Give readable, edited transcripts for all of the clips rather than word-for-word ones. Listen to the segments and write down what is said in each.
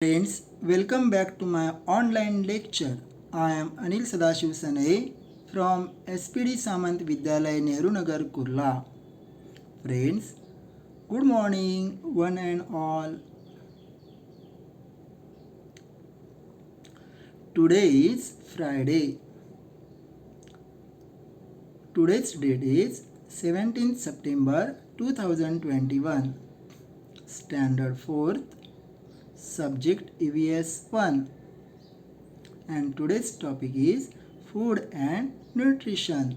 Friends, welcome back to my online lecture. I am Anil Sadashiv Sanay from SPD Samant Vidyalaya Nehru Nagar Kurla. Friends, good morning one and all. Today is Friday. Today's date is 17th September 2021. Standard 4th, subject EVS 1. And today's topic is food and nutrition.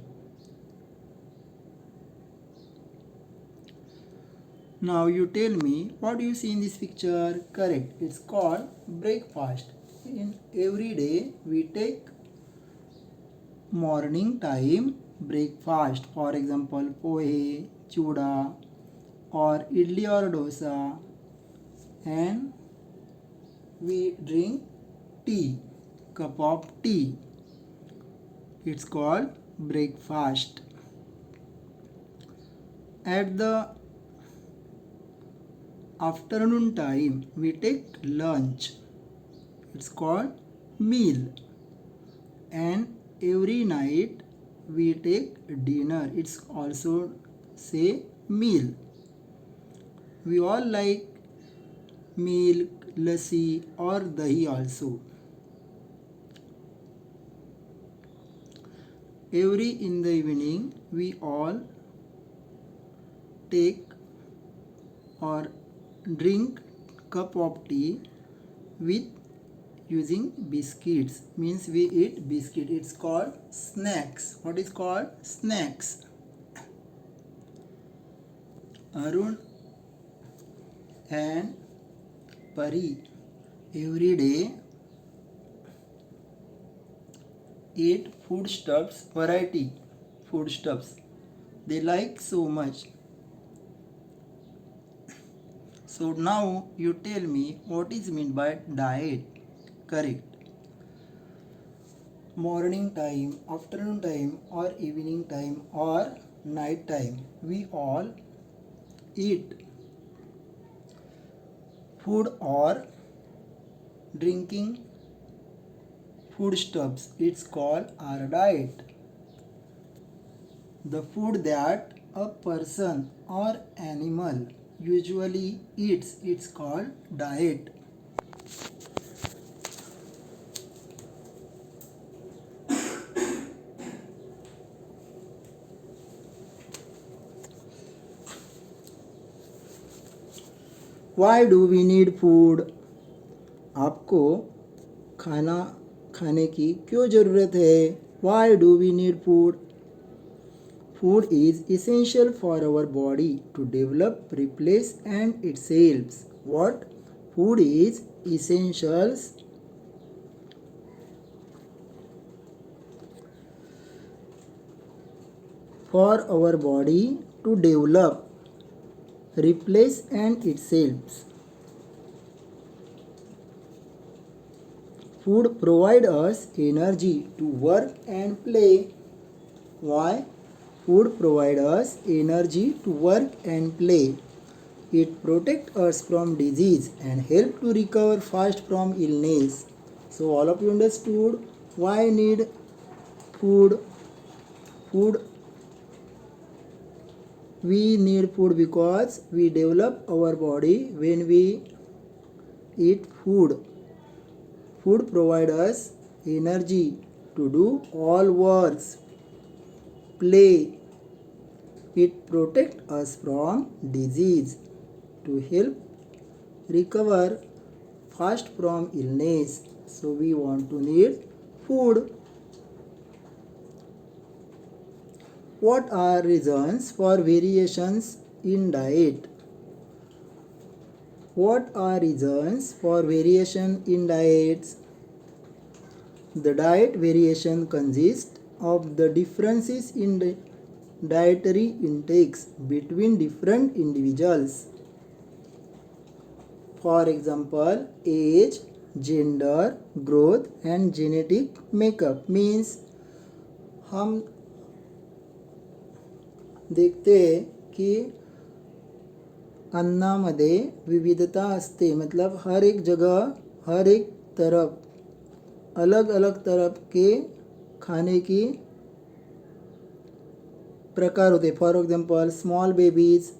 Now you tell me what you see in this picture. Correct. It's called breakfast. In every day we take morning time breakfast. For example, pohe, chuda, or idli or dosa, and we drink tea, cup of tea. It's called breakfast. At the afternoon time we take lunch. It's called meal. And every night we take dinner. It's also say meal. We all like milk, lassi or dahi also. Every in the evening we all take or drink cup of tea with using biscuits. Means we eat biscuit. It's called snacks. What is called snacks? Arun and Pari every day eat foodstuffs, variety foodstuffs. They like so much. So now you tell me what is meant by diet. Correct. Morning time, afternoon time, or evening time, or night time, we all eat food or drinking foodstuffs. It's called our diet. The food that a person or animal usually eats, it's called diet. Why do we need food? आपको खाना खाने की क्यों ज़रूरत है? Why do we need food? Food is essential for our body to develop, replace and itself. What? Food is essential for our body to develop, replace and itself. Food provide us energy to work and play. Why? Food provide us energy to work and play. It protect us from disease and help to recover fast from illness. So all of you understood why need food? Food, we need food because we develop our body when we eat food. Food provide us energy to do all works, play. It protect us from disease to help recover fast from illness. So we want to need food. What are reasons for variations in diet? What are reasons for variation in diets? The diet variation consists of the differences in the dietary intakes between different individuals. For example, age, gender, growth and genetic makeup. Means हम देखते की अन्नामध्ये विविधता असते. मतलब हर एक जगह हर एक तरफ अलग अलग तरफ के खाने की प्रकार होते. For example small babies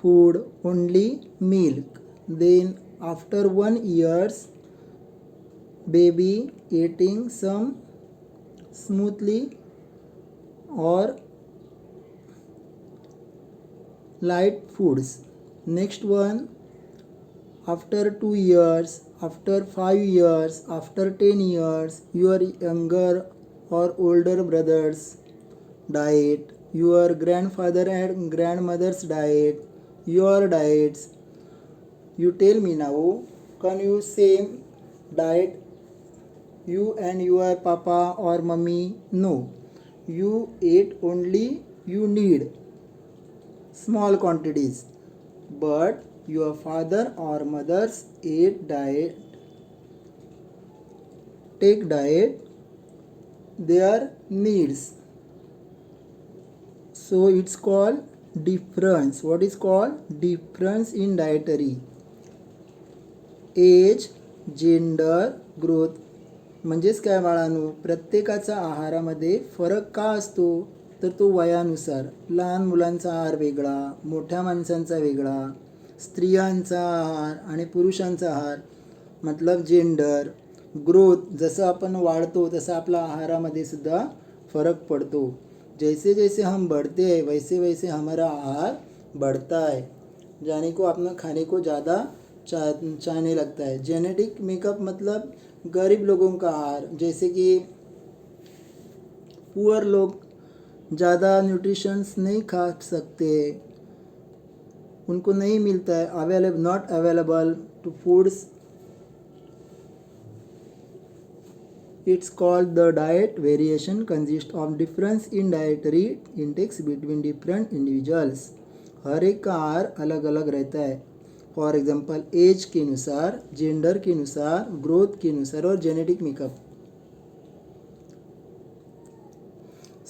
food only milk. Then after 1 years baby eating some smoothly or light foods. Next one, after 2 years, after 5 years, after 10 years, your younger or older brothers diet, your grandfather and grandmother's diet, your diets. You tell me now, can you same diet you and your papa or mummy? No, you eat only you need small quantities, but your father or mothers take diet their needs. So it's called difference. What is called difference in dietary? Age, gender, growth. म्हणजेच काय बाळांनो, प्रत्येकाचा आहारामध्ये फरक का असतो तर तो वयानुसार. लहान मुलांचा आहार वेगळा, मोठ्या माणसांचा वेगळा, स्त्रियांचा आहार आणि पुरुषांचा आहार मतलब जेंडर. ग्रोथ, जसं आपण वाढतो तसं आपला आहारामध्ये सुद्धा फरक पडतो. जैसे जैसे हम बढ़ते हैं वैसे वैसे हमारा आहार बढ़ता है, जाने को अपना खाने को ज़्यादा चाहने लगता है. जेनेटिक मेकअप मतलब गरीब लोगों का आहार, जैसे कि पुअर लोग ज़्यादा न्यूट्रिशंस नहीं खा सकते, उनको नहीं मिलता है, available not available to foods. It's called the diet variation consists of difference in dietary intakes between different individuals. हर एक का आहार अलग अलग रहता है. फॉर एग्जाम्पल एज के अनुसार, जेंडर के अनुसार, ग्रोथ के अनुसार और genetic makeup.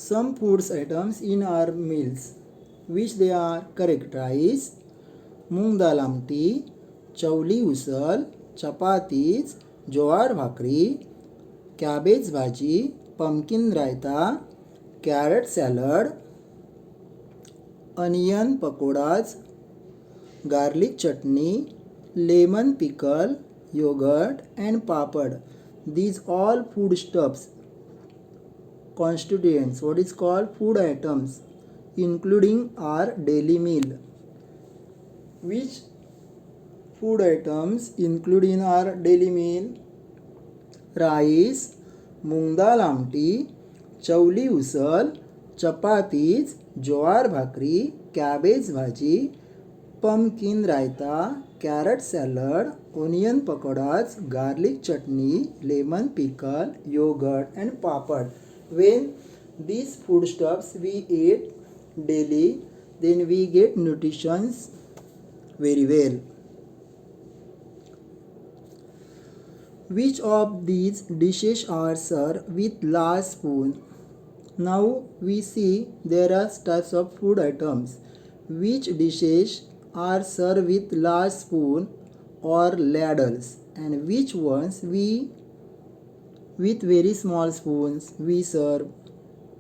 Some foods items in our meals which they are correct: rice, moong dal amti, chavali usal, chapatis, jowar bhakri, cabbage bhaji, pumpkin raita, carrot salad, onion pakodas, garlic chutney, lemon pickle, yogurt and papad. These all foodstuffs constituents, what is called food items, including our daily meal. Which food items include in our daily meal? Rice, moong dal amti, chavali usal, chapatis, jowar bhakri, cabbage bhaji, pumpkin raita, carrot salad, onion pakodas, garlic chutney, lemon pickle, yogurt and papad. When these foodstuffs we eat daily, then we get nutrition very well. Which of these dishes are served with large spoon? Now we see there are types of food items. Which dishes are served with large spoon or ladles, and which ones we with very small spoons we serve?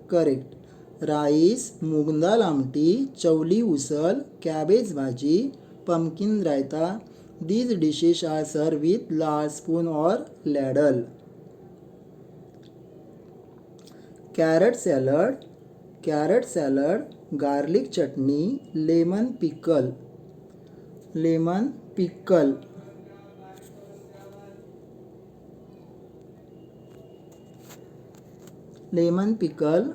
Correct. Rice, moong dal amti, chavali usal, cabbage bhaji, pumpkin raita. These dishes are served with large spoon or ladle. Carrot salad, garlic chutney, lemon pickle, lemon pickle. Lemon pickle, pickle,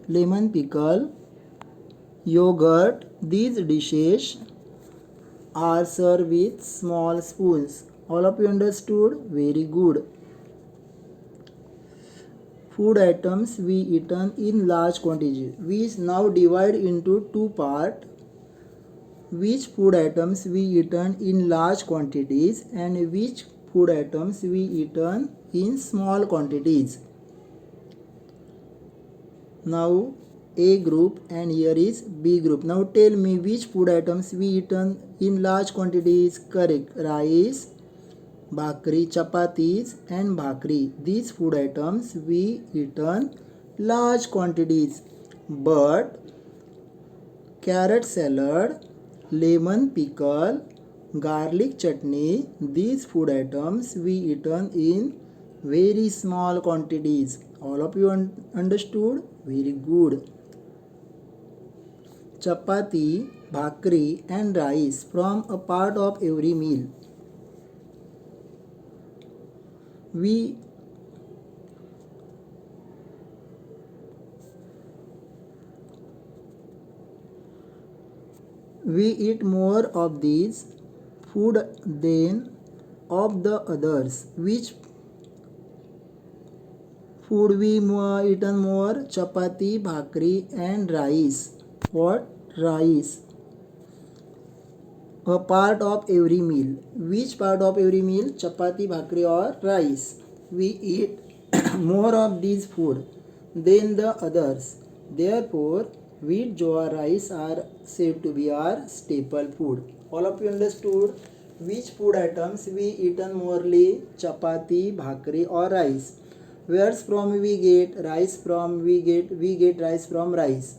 lemon pickle, yogurt. These dishes are served with small spoons. All of you understood? Very good. Food items we eaten in large quantity. We now divide into two parts. which food items we eaten in large quantities and which food items we eaten in small quantities. Now A group and here is B group. Now tell me which food items we eaten in large quantities. Correct. Rice, bhakri, chapatis and bhakri. These food items we eaten large quantities. But carrot salad, lemon pickle, garlic chutney, these food items we eaten in very small quantities. All of you understood? Very good. Chapati, bhakri and rice form a part of every meal. We eat more of these food than of the others. Which food we eaten more? Chapati, bhakri and rice. What? Rice. A part of every meal. Which part of every meal? Chapati, bhakri or rice. We eat more of these food than the others. Therefore, wheat, jowar, rice are said to be our staple food. All of you understood? Which food items we eaten morely? Chapati, bhakri or rice. Where's from we get rice from? We get rice from rice.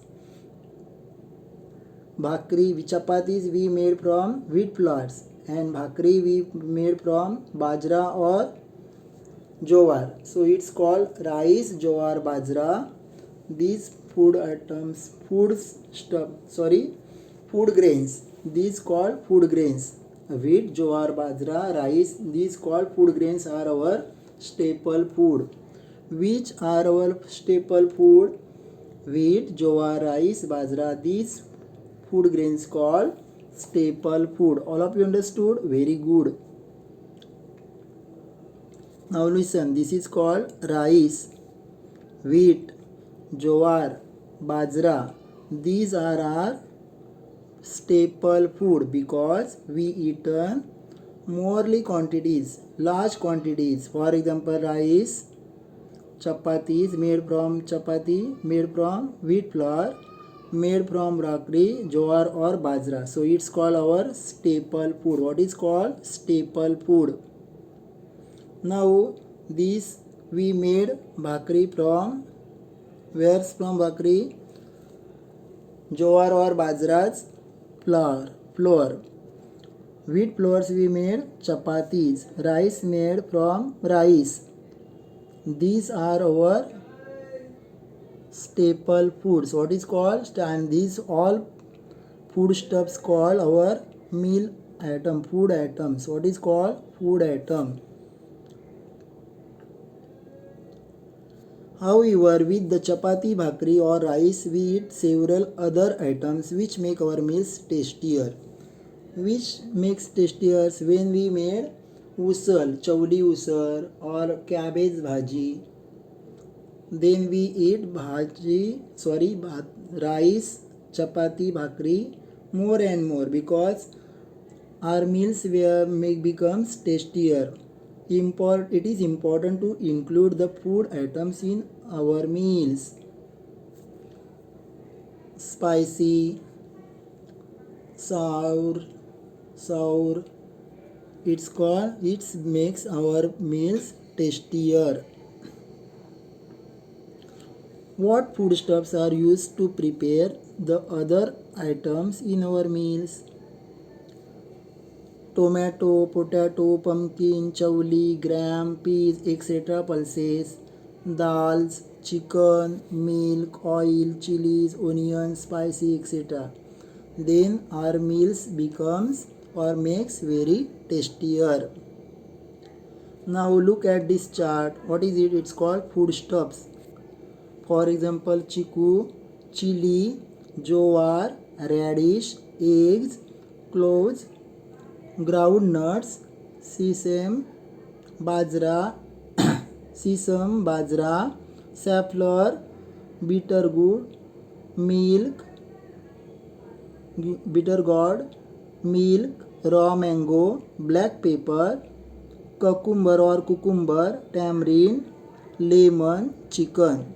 Bhakri, chapatis we made from wheat flours and bhakri we made from bajra or jowar. So it's called rice, jowar, bajra. These food items, food grains. These called food grains. Wheat, jowar, bajra, rice. These called food grains are our staple food. Which are our staple food? Wheat, jowar, rice, bajra. These food grains called staple food. All of you understood? Very good. Now listen, this is called rice, wheat, jowar, bajra. These are our staple food because we eaten morely quantities, large quantities. For example, rice, chapatis made from chapati, made from wheat flour, made from bhakri, jowar or bajra. So it's called our staple food. What is called staple food? Now this we made bhakri from, where's from bhakri? Jowar or bajra's flour. Wheat flours we made chapatis. Rice made from rice. These are our staple foods. What is called? And these all foodstuffs called our meal item, food items. What is called? Food item. However, with the chapati, bhakri or rice, we eat several other items which make our meals tastier. Which makes tastier? When we made usal, chauli usal or cabbage bhaji. Then we eat rice, chapati, bhakri more and more because our meals becomes tastier. It is important to include the food items in our meals. Spicy, sour. It makes our meals tastier. What foodstuffs are used to prepare the other items in our meals? Tomato, potato, pumpkin, chauli, gram, peas, etc. pulses, dals, chicken, milk, oil, chilies, onions, spicy, etc. Then our meals becomes or makes very tastier. Now look at this chart. What is it? It's called foodstuffs. For example, chiku, chili, jowar, radish, eggs, cloves, ground nuts, sesame, bajra, safflower, bitter gourd, milk, bitter gourd, milk, raw mango, black pepper, cucumber or cucumber, tamarind, lemon, chicken.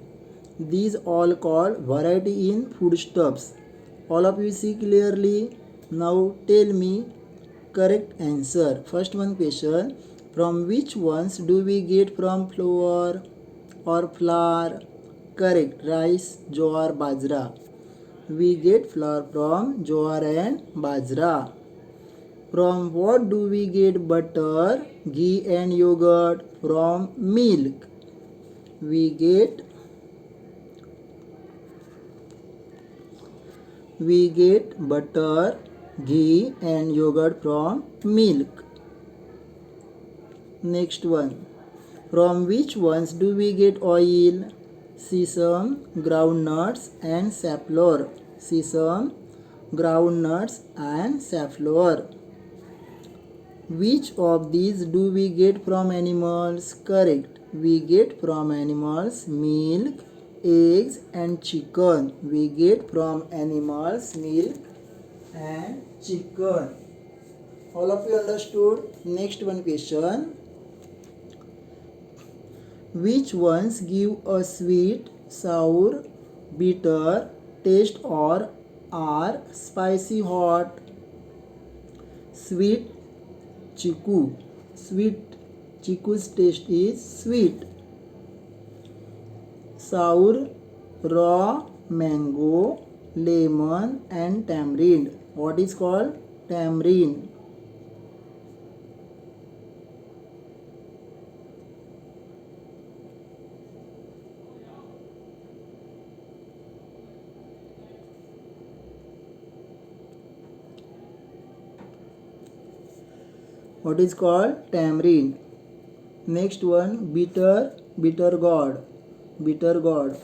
These all called variety in foodstuffs. All of you see clearly. Now tell me correct answer. First one question. From which ones do we get from flour or flour? Correct. Rice, jowar, bajra. We get flour from jowar and bajra. From what do we get butter, ghee and yogurt? From milk. We get butter, ghee and yogurt from milk. Next one. From which ones do we get oil? Sesame, groundnuts and safflower. Sesame, groundnuts and safflower. Which of these do we get from animals? Correct. We get from animals milk, eggs and chicken. We get from animals milk and chicken. All of you understood? Next one question. Which ones give a sweet, sour, bitter taste or are spicy hot? Sweet chiku. Sweet chiku's taste is sweet. Sour, raw mango, lemon and tamarind. What is called? Tamarind. What is called? Tamarind. Next one, bitter gourd. Bitter gourd.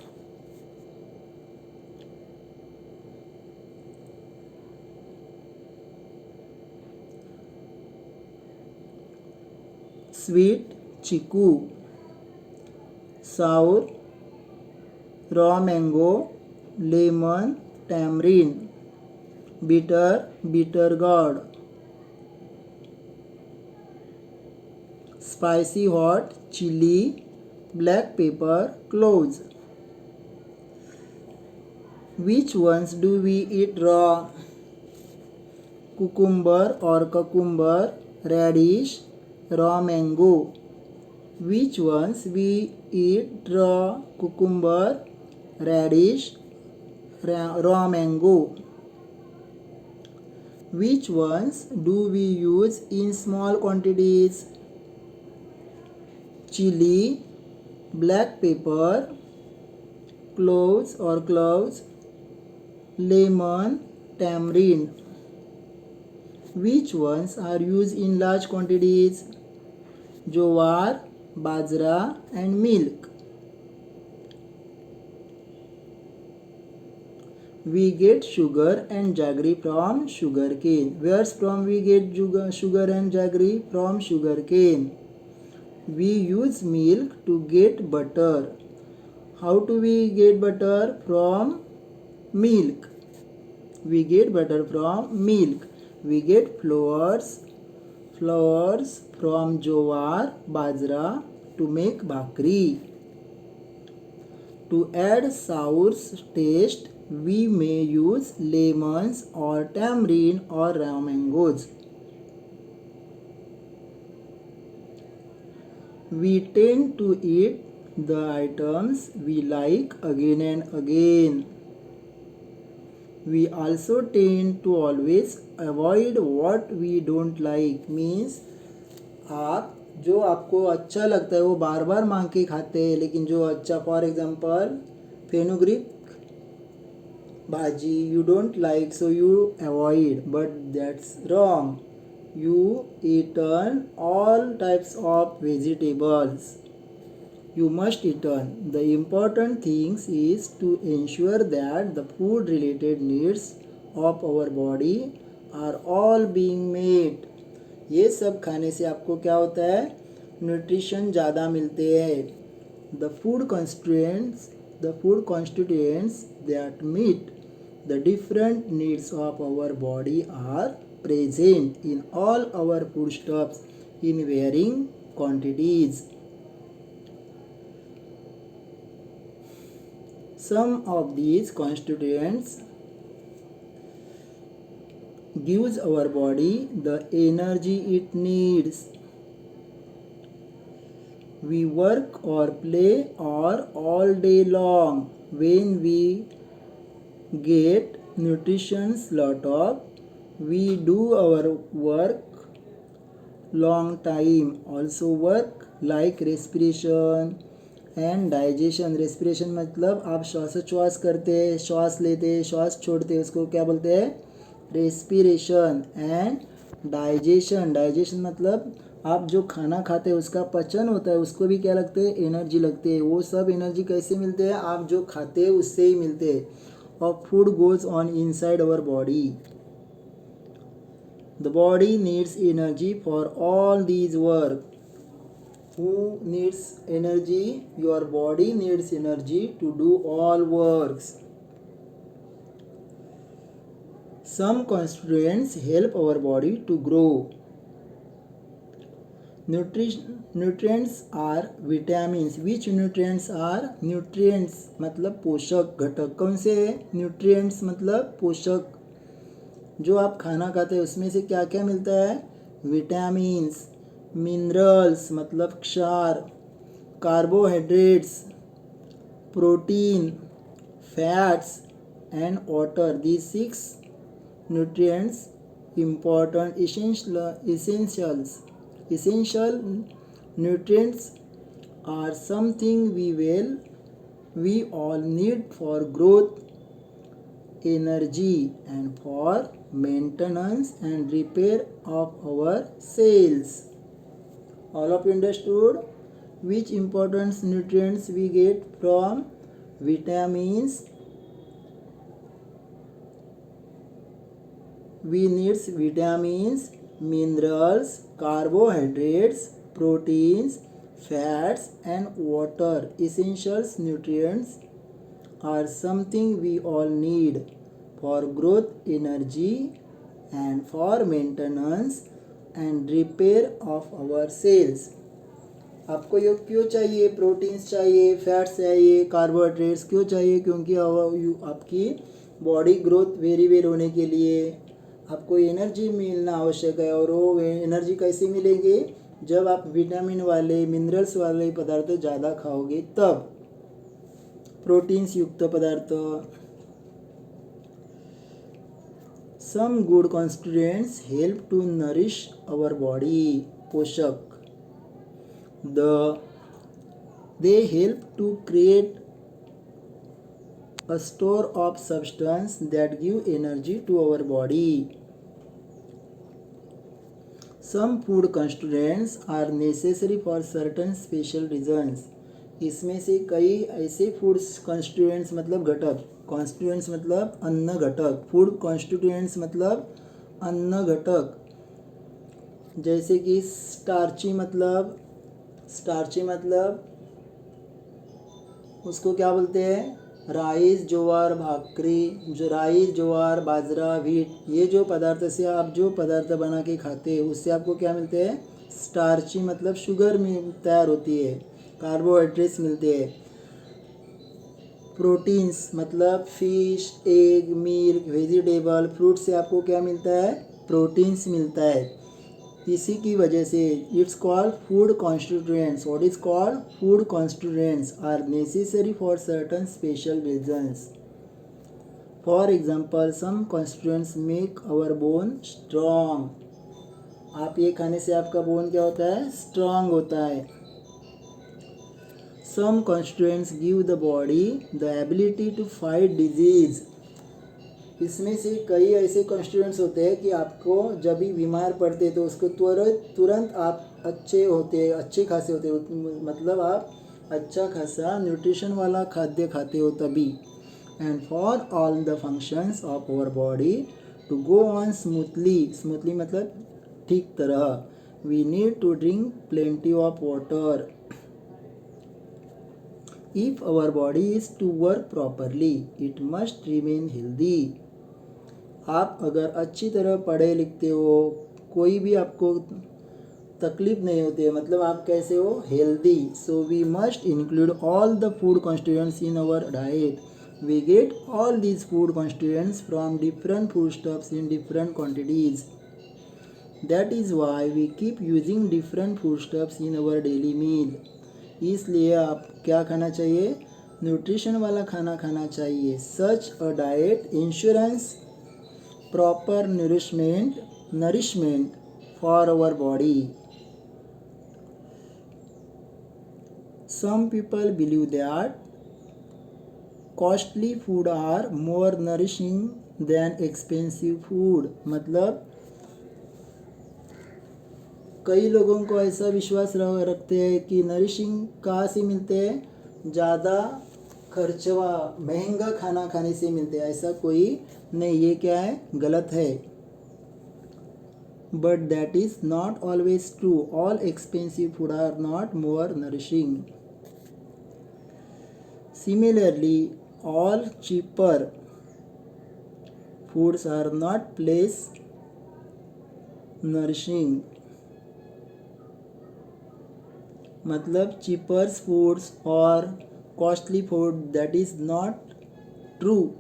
Sweet chiku. Sour, raw mango, lemon, tamarind. Bitter gourd. Spicy hot, chili, black pepper, cloves. Which ones do we eat raw? Cucumber or cucumber, radish, raw mango. Which ones we eat raw? Cucumber, radish, raw mango. Which ones do we use in small quantities? Chili, black pepper, cloves, lemon, tamarind. Which ones are used in large quantities? Jowar, bajra and milk. We get sugar and jaggery from sugarcane. Where's from we get sugar and jaggery? From sugarcane. We use milk to get butter. How do we get butter? From milk. We get butter from milk. We get flours from jowar, bajra to make bhakri. To add sour taste, we may use lemons or tamarind or raw mangoes. We tend to eat the items we like again and again. We also tend to always avoid what we don't like. Means आप जो आपको अच्छा लगता है वो बार बार मांग के खाते हैं, लेकिन जो अच्छा फॉर एग्जांपल फेनुग्रीक भाजी you don't like, so you avoid, but that's wrong. You eat all types of vegetables. You must eat. The important things is to ensure that the food related needs of our body are all being met. ये सब खाने से आपको क्या होता है? Nutrition ज़्यादा मिलते हैं. The food constituents that meet the different needs of our body are present in all our foodstuffs in varying quantities. Some of these constituents gives our body the energy it needs. We work or play or all day long. When we get nutrition's lot of, we do our work long time. Also work like respiration and digestion. Respiration मतलब आप श्वासोच्छ्वास करते हैं, श्वास लेते हैं, श्वास छोड़ते हैं, उसको क्या बोलते हैं? रेस्पिरेशन. And digestion. डाइजेशन मतलब आप जो खाना खाते हैं उसका पचन होता है, उसको भी क्या लगते हैं? एनर्जी लगते हैं. वो सब एनर्जी कैसे मिलते हैं? आप जो खाते हैं उससे ही मिलते हैं. और food goes on inside our body. The body needs energy for all these work. Who needs energy? Your body needs energy to do all works. Some constituents help our body to grow. Nutrients are vitamins. Which nutrients are? Nutrients मतलब पोषक घटक. कौन से? Nutrients मतलब पोषक. जो आप खाना खाते हैं उसमें से क्या क्या मिलता है? विटामिन्स. मिनरल्स मतलब क्षार. Carbohydrates, protein, fats and water. these 6 nutrients important essential nutrients are something we all need for growth, energy and for maintenance and repair of our cells. All of you understood which important nutrients we get from vitamins? We need vitamins, minerals, carbohydrates, proteins, fats and water. Essential nutrients are something we all need for growth, energy and for maintenance and repair of our cells. आपको ये क्यों चाहिए? Proteins चाहिए, fats चाहिए, carbohydrates क्यों चाहिए? क्योंकि आपकी बॉडी ग्रोथ वेरी वेल होने के लिए आपको एनर्जी मिलना आवश्यक है. और वो एनर्जी कैसे मिलेंगे? जब आप विटामिन वाले, मिनरल्स वाले पदार्थ ज़्यादा खाओगे तब. प्रोटीन्स युक्त पदार्थ. Some good constituents help to nourish our body. पोषक. They help to create a store of substance that give energy to our body. Some food constituents are necessary for certain special reasons. इसमें से कई ऐसे food constituents मतलब घटक. Constituents मतलब अन्न घटक. फूड कॉन्स्टिट्यूएंट्स मतलब अन्न घटक. जैसे कि स्टार्ची मतलब उसको क्या बोलते हैं? राइस, ज्वार, भाकरी. जो राइस, ज्वार, बाजरा, व्हीट, ये जो पदार्थ से आप जो पदार्थ बना के खाते हैं उससे आपको क्या मिलते हैं? स्टार्ची मतलब शुगर में तैयार होती है. कार्बोहाइड्रेट्स मिलते हैं. प्रोटीन्स मतलब fish, egg, milk, vegetable, fruit से आपको क्या मिलता है? प्रोटीन्स मिलता है. इसी की वजह से it's called food constituents. What is called? Food constituents are necessary for certain special reasons. For example some constituents make our bone strong. आप ये खाने से आपका बोन क्या होता है? स्ट्रॉन्ग होता है. Some constituents give the body the ability to fight disease. इसमें से कई ऐसे कॉन्स्टिट्यूएंट्स होते हैं कि आपको जब भी बीमार पड़ते तो उसको तुरंत आप अच्छे खासे होते हो. मतलब आप अच्छा खासा न्यूट्रिशन वाला खाद्य खाते हो तभी. And for all the functions of our body to go on smoothly मतलब ठीक तरह, we need to drink plenty of water. If our body is to work properly, it must remain healthy. आप अगर अच्छी तरह पढ़े लिखते हो, कोई भी आपको तकलीफ नहीं होती है, मतलब आप कैसे हो, healthy. So we must include all the food constituents in our diet. We get all these food constituents from different foodstuffs in different quantities. That is why we keep using different foodstuffs in our daily meal. इसलिए आप क्या खाना चाहिए, nutrition वाला खाना खाना चाहिए. Such a diet ensures proper nourishment for our body. Some people believe that costly food are more nourishing than expensive food. मतलब कई लोगों को ऐसा विश्वास रखते हैं कि नरिशिंग कहाँ से मिलते हैं, ज़्यादा खर्चवा महंगा खाना खाने से मिलते हैं. ऐसा कोई नहीं, ये क्या है, गलत है. But that is not always true. All expensive food are not more nourishing. Similarly, all cheaper foods are not less nourishing. मतलब cheaper foods or costly food, that is not true.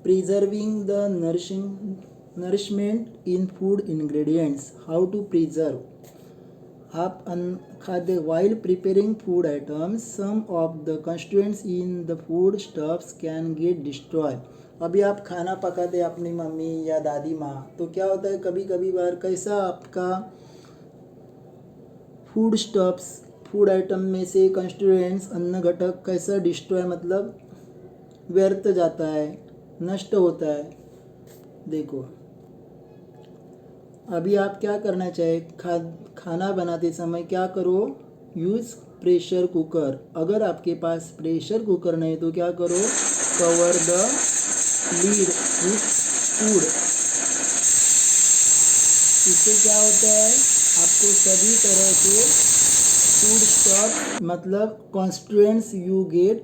Preserving the nourishment in food ingredients. How to preserve? आप खाद्य while preparing food items, some of the constituents in the food stuffs can get destroyed. अभी आप खाना पकाते अपनी mummy या दादी माँ, तो क्या होता है, कभी कभी बार कैसा आपका फूड स्टफ्स, फूड आइटम में से कंस्टिट्यूएंट्स, अन्न घटक कैसा डिस्ट्रॉय, मतलब व्यर्थ जाता है, नष्ट होता है. देखो अभी आप क्या करना चाहिए, खाना बनाते समय क्या करो, यूज़ प्रेशर कुकर. अगर आपके पास प्रेशर कुकर नहीं तो क्या करो, cover the lid with food. इससे क्या होता है, आपको सभी तरह के फूड स्टफ, मतलब constituents you get.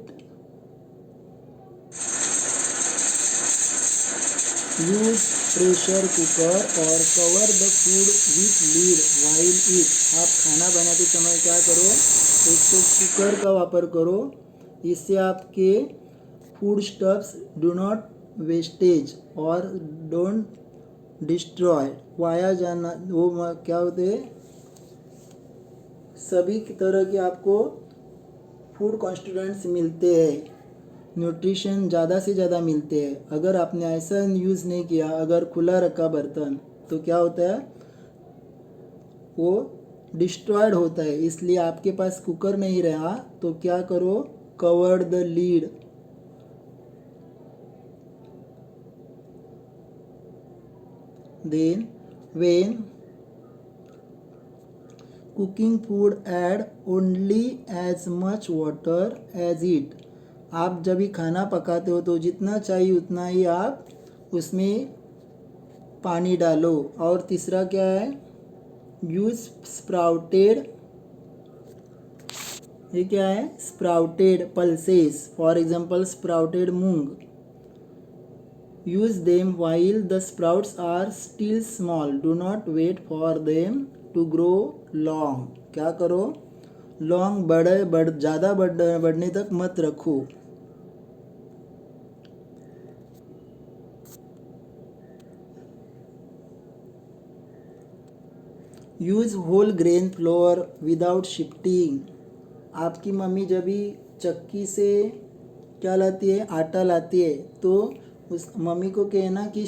Use pressure cooker और cover the food with lid while eat. आप खाना बनाते समय क्या करो, एक तो कुकर का वापर करो. इससे आपके food stuffs do not wastage और डोंट डिस्ट्रॉय, वाया जाना, वो क्या होते हैं, सभी तरह के आपको फूड कॉन्स्टिट्यूएंट्स मिलते हैं, न्यूट्रिशन ज़्यादा से ज़्यादा मिलते हैं. अगर आपने ऐसा यूज़ नहीं किया, अगर खुला रखा बर्तन, तो क्या होता है, वो डिस्ट्रॉयड होता है. इसलिए आपके पास कुकर नहीं रहा तो क्या करो, cover the lid. Then when cooking food add only as much water as it. आप जब भी खाना पकाते हो तो जितना चाहिए उतना ही आप उसमें पानी डालो. और तीसरा क्या है, यूज स्प्राउटेड. ये क्या है, sprouted pulses, for example sprouted moong. Use them while the sprouts are still small. Do not wait for them to grow long. क्या करो, लॉन्ग ज़्यादा बढ़ने तक मत रखो. Use whole grain flour without shifting. आपकी मम्मी जब भी चक्की से क्या लाती है, आटा लाती है, तो उस मम्मी को कहना कि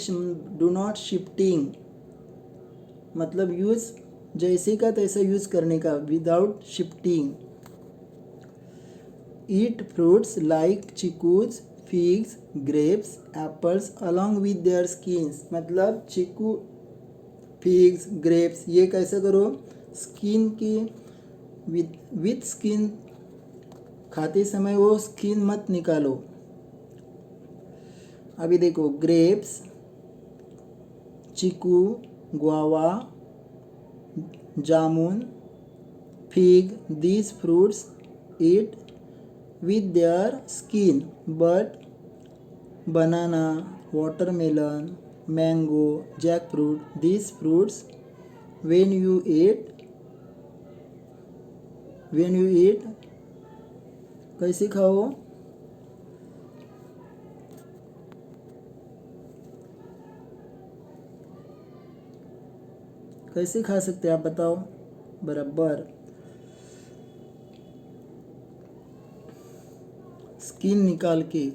डू नॉट शिफ्टिंग, मतलब यूज़ जैसे का तैसा यूज़ करने का, without shifting. Eat fruits like chikoos, figs, grapes, apples along with their skins. मतलब चीकू, फिग्स, ग्रेप्स, ये कैसे करो, स्किन की विथ स्किन खाते समय वो स्किन मत निकालो. अभी देखो, grapes, chikoo, guava, jamun, fig, these fruits eat with their skin, but banana, watermelon, mango, jackfruit. These fruits, when you eat, कैसे खाओ? कैसे खा सकते हैं आप बताओ? बराबर, स्किन निकाल के.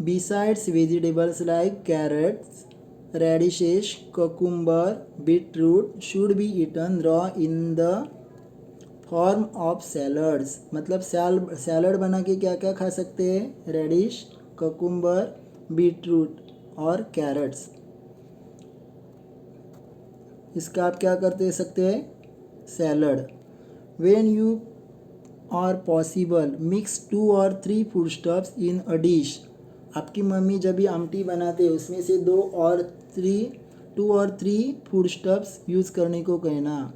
Besides vegetables like carrots, radishes, cucumber, beetroot should be eaten raw in the form of salads. मतलब सैलड बना के क्या क्या खा सकते हैं? रेडिश, cucumber, बीटरूट और कैरेट्स. इसका आप क्या करते सकते हैं? Salad. When you are possible, mix 2 or 3 foodstuffs in a dish. आपकी मम्मी जब भी आमटी बनाते हैं उसमें से 2 और 3 फूड स्टफ्स यूज़ करने को कहना.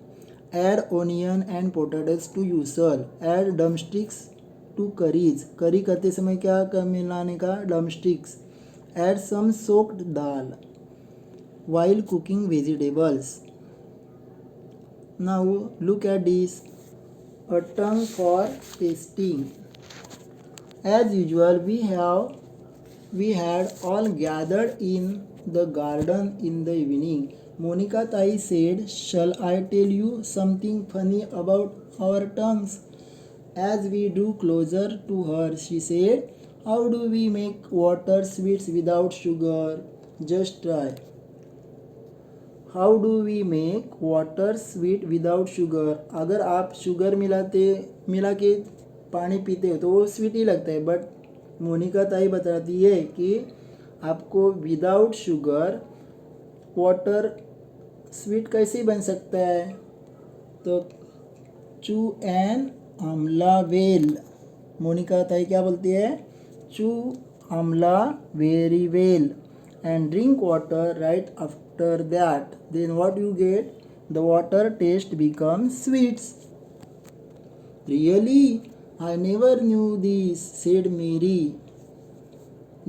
Add onion and potatoes to usal. Add drumsticks to curries. Curry करते समय क्या मिलाने का? Drumsticks. Add some soaked dal while cooking vegetables. Now look at this. A tongue for tasting. As usual, we had all gathered in the garden in the evening. Monica Tai said, "Shall I tell you something funny about our tongues?" As we drew closer to her, she said, "How do we make water sweets without sugar? Just try." How do we make water sweet without sugar. अगर आप sugar मिला के पानी पीते हो तो वो sweet ही लगता है. बट मोनिका ताई बताती है कि आपको विदाउट शुगर वाटर स्वीट कैसे बन सकता है. तो चू एन आमला वेल. मोनिका ताई क्या बोलती है? चू Amla very well and drink water right after that. Then what you get? The water taste becomes sweet. Really? I never knew this, said Mary.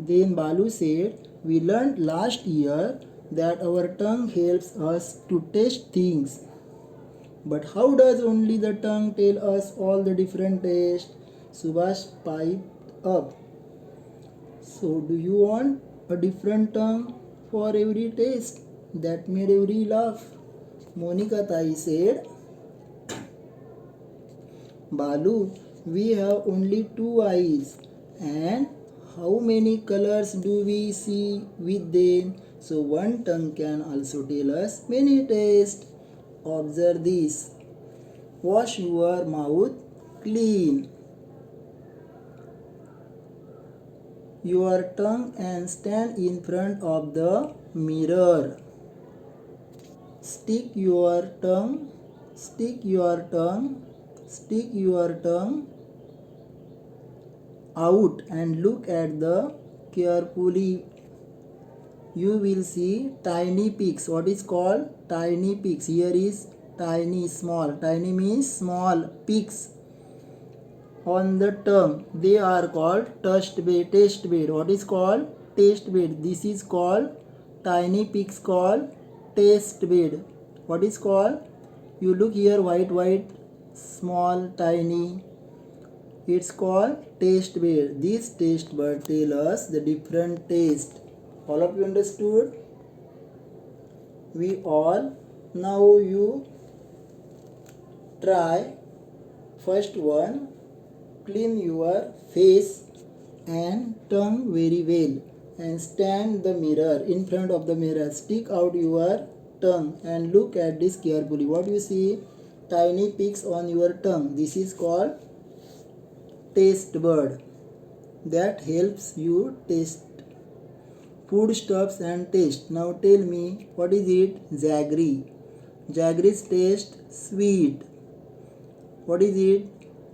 Then Balu said, we learned last year that our tongue helps us to taste things. But how does only the tongue tell us all the different tastes? Subhash piped up. So do you want a different tongue for every taste? That made every laugh. Monica Tai said, Balu, we have only 2 eyes, and how many colors do we see with them? So one tongue can also tell us many tastes. Observe this. Wash your mouth clean your tongue and stand in front of the mirror. Stick your tongue out and look at the carefully. You will see tiny peaks. What is called? Tiny peaks. Here is tiny, small. Tiny means small. Peaks on the tongue. They are called taste bed. What is called? Taste bed. This is called tiny peaks called taste bed. What is called? You look here, white, small, tiny. It's called taste bed. This taste bud tell us the different taste. All of you understood? We all. Now you try. First one. Clean your face and tongue very well and stand the mirror in front of the mirror. Stick out your tongue and look at this carefully. What you see? Tiny peaks on your tongue. This is called taste bud that helps you taste foodstuffs and taste. Now tell me, what is it? Jaggery. Jaggery's taste sweet. What is it?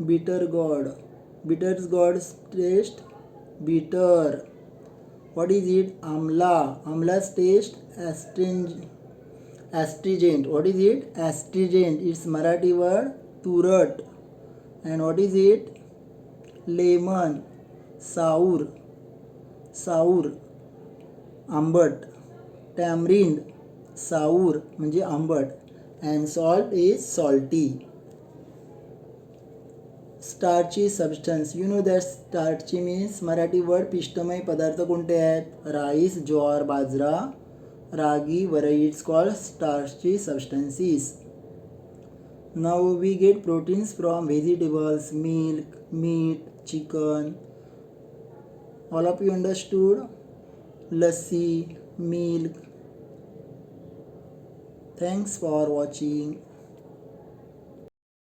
Bitter gourd. Bitter gourd's taste bitter. What is it? Amla. Amla's taste astringent. What is it? Astringent. It's Marathi word turat. And what is it? Lemon. Sour, sour आंबट. Tamarind, sour म्हणजे आंबट. And salt is salty. Starchy substance, you know that starchy means Marathi word पिष्टमय पदार्थ कोणते आहेत? Rice, jowar, bajra, ragi, varai. It's called starchy substances. Now we get proteins from vegetables, milk, meat, chicken. All of you understood? Lassi, milk. Thanks for watching.